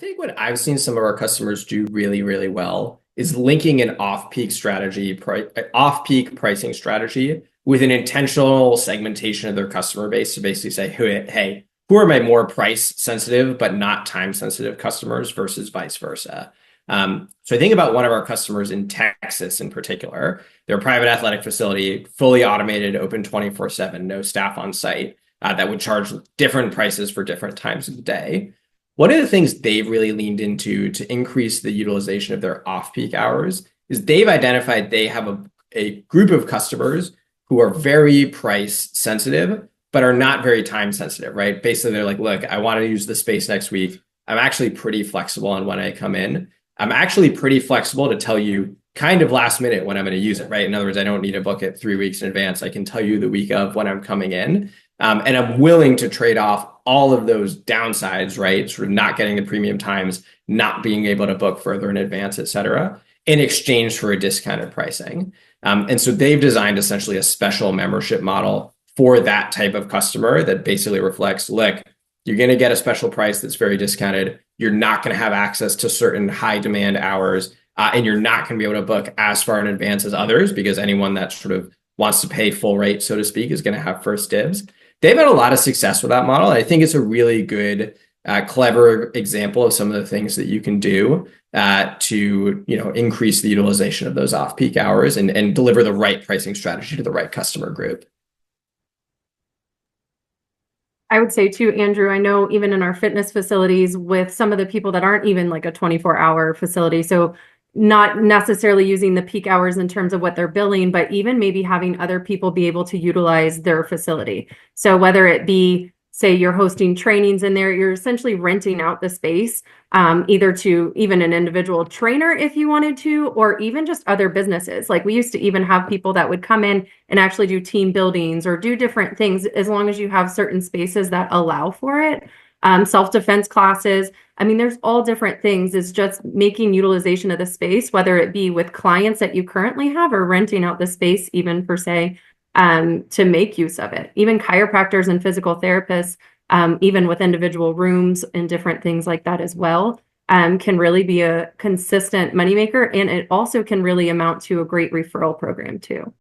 think what I've seen some of our customers do really, really well is linking an off-peak pricing strategy with an intentional segmentation of their customer base to basically say, hey, who are my more price sensitive but not time sensitive customers versus vice versa. So I think about one of our customers in Texas in particular. They're a private athletic facility, fully automated, open 24/7, no staff on site, that would charge different prices for different times of the day. One of the things they've really leaned into to increase the utilization of their off-peak hours is they've identified they have a group of customers who are very price sensitive, but are not very time sensitive, right? Basically, they're like, look, I want to use the space next week. I'm actually pretty flexible on when I come in. I'm actually pretty flexible to tell you kind of last minute when I'm going to use it, right? In other words, I don't need to book it 3 weeks in advance. I can tell you the week of when I'm coming in. And I'm willing to trade off all of those downsides, right? Sort of not getting the premium times, not being able to book further in advance, et cetera, in exchange for a discounted pricing. And so they've designed essentially a special membership model for that type of customer that basically reflects, look, you're going to get a special price that's very discounted. You're not going to have access to certain high demand hours, and you're not going to be able to book as far in advance as others because anyone that sort of wants to pay full rate, so to speak, is going to have first dibs. They've had a lot of success with that model. I think it's a really good, clever example of some of the things that you can do to increase the utilization of those off-peak hours and deliver the right pricing strategy to the right customer group. I would say too, Andrew, I know even in our fitness facilities with some of the people that aren't even like a 24-hour facility, so not necessarily using the peak hours in terms of what they're billing, but even maybe having other people be able to utilize their facility. So whether it be, say, you're hosting trainings in there, you're essentially renting out the space, either to even an individual trainer if you wanted to, or even just other businesses. Like we used to even have people that would come in and actually do team buildings or do different things as long as you have certain spaces that allow for it. Self-defense classes. I mean, there's all different things. It's just making utilization of the space, whether it be with clients that you currently have or renting out the space even per se, to make use of it. Even chiropractors and physical therapists, even with individual rooms and different things like that as well, can really be a consistent moneymaker. And it also can really amount to a great referral program too.